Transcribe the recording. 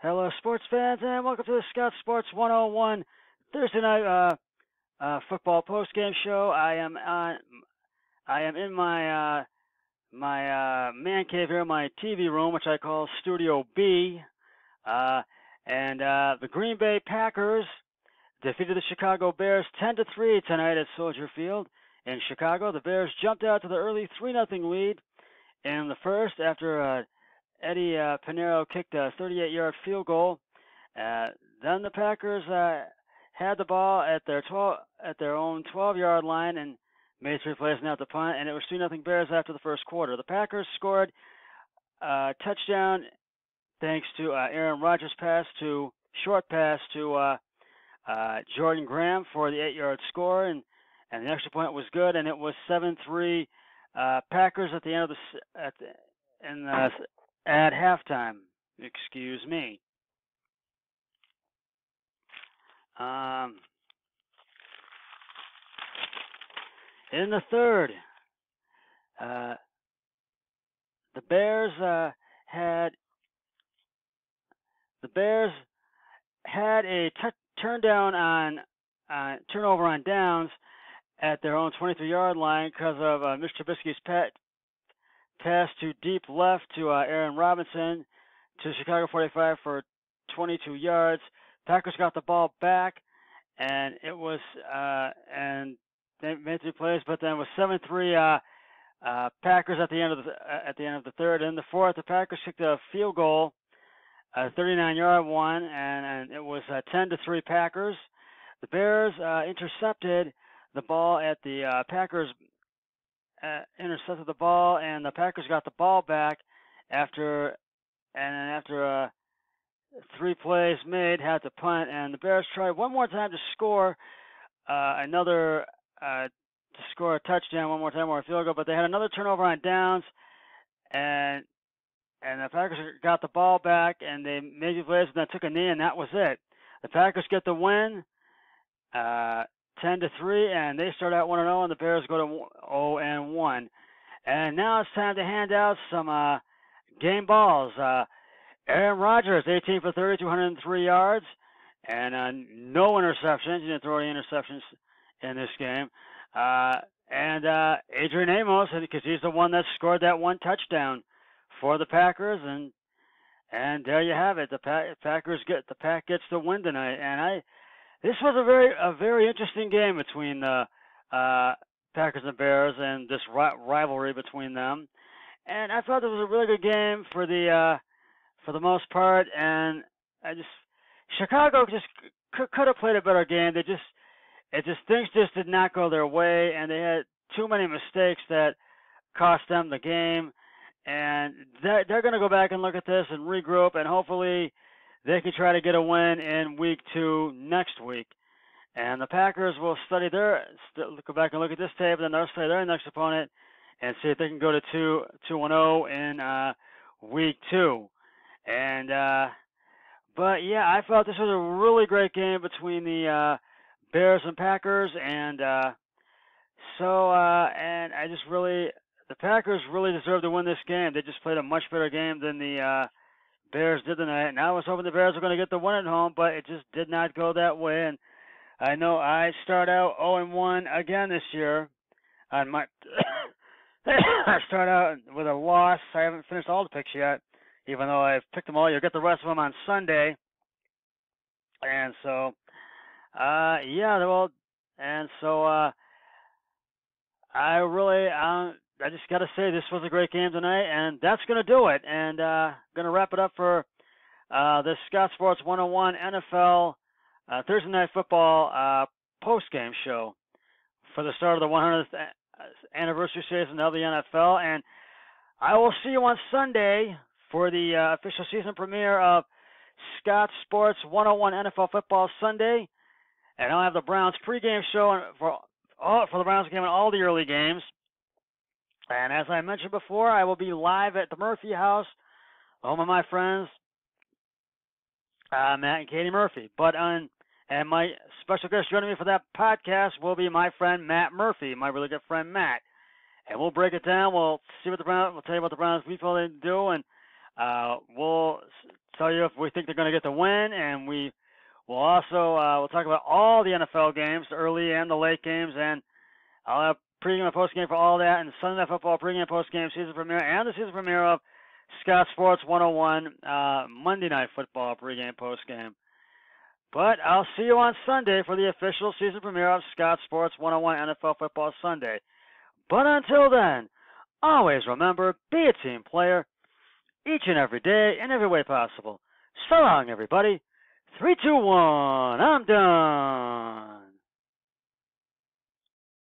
Hello, sports fans, and welcome to the Scout Sports 101 Thursday night football postgame show. I am in my man cave here, my TV room, which I call Studio B. The Green Bay Packers defeated the Chicago Bears 10-3 tonight at Soldier Field in Chicago. The Bears jumped out to the early 3-0 lead in the first after Eddie Pinheiro kicked a 38-yard field goal. Then the Packers had the ball at their own 12-yard line and made 3 plays and out the punt, and it was 3-0 Bears after the first quarter. The Packers scored a touchdown thanks to Aaron Rodgers' short pass to Jordan Graham for the 8-yard score, and the extra point was good, and it was 7-3 Packers at the end of at halftime. Excuse me. In the third, the Bears had a turnover on downs at their own 23-yard line because of Mr. Trubisky's pass to deep left to Aaron Robinson to Chicago 45 for 22 yards. Packers got the ball back, and it was and they made 3 plays, but then it was 7-3 Packers at the end of the third. In the fourth, the Packers kicked a field goal, a 39-yard one, and it was 10-3 Packers. The Bears intercepted the ball at the Packers. Intercepted the ball, and the Packers got the ball back after 3 plays made, had to punt, and the Bears tried one more time to score a touchdown one more time or a field goal, but they had another turnover on downs, and the Packers got the ball back, and they made 2 plays and then took a knee, and that was it. The Packers get the win. 10-3, and they start out 1-0, and the Bears go to 0-1. And now it's time to hand out some game balls. Aaron Rodgers, 18 for 30, 203 yards, and no interceptions. He didn't throw any interceptions in this game. And Adrian Amos, because he's the one that scored that one touchdown for the Packers, and there you have it. The Pack gets the win tonight, and this was a very interesting game between the Packers and Bears, and this rivalry between them. And I thought it was a really good game for the most part. And Chicago just could have played a better game. Things just did not go their way, and they had too many mistakes that cost them the game. And they're going to go back and look at this and regroup, and hopefully they can try to get a win in week 2 next week. And the Packers will go back and look at this tape, and then they'll study their next opponent and see if they can go to 2-0 in week 2. But yeah, I thought this was a really great game between the Bears and Packers, and the Packers really deserve to win this game. They just played a much better game than the Bears did tonight, and I was hoping the Bears were going to get the win at home, but it just did not go that way. And I know I start out 0-1 again this year. I start out with a loss. I haven't finished all the picks yet, even though I've picked them all. You'll get the rest of them on Sunday. And so, I just got to say this was a great game tonight, and that's going to do it. And going to wrap it up for the Scout Sports 101 NFL Thursday Night Football post-game show for the start of the 100th anniversary season of the NFL. And I will see you on Sunday for the official season premiere of Scout Sports 101 NFL Football Sunday. And I'll have the Browns pregame show for the Browns game and all the early games. And as I mentioned before, I will be live at the Murphy House, home of my friends, Matt and Katie Murphy. And my special guest joining me for that podcast will be my friend Matt Murphy, my really good friend Matt. And we'll break it down. We'll see what we'll tell you what the Browns we feel they do, and we'll tell you if we think they're going to get the win, and we will also we'll talk about all the NFL games, the early and the late games, and I'll have pregame and postgame for all that, and Sunday Night Football pregame, postgame, season premiere, and the season premiere of Scott Sports 101, Monday Night Football pregame, postgame. But I'll see you on Sunday for the official season premiere of Scott Sports 101 NFL Football Sunday. But until then, always remember, be a team player, each and every day, in every way possible. So long, everybody. 3, 2, 1, I'm done.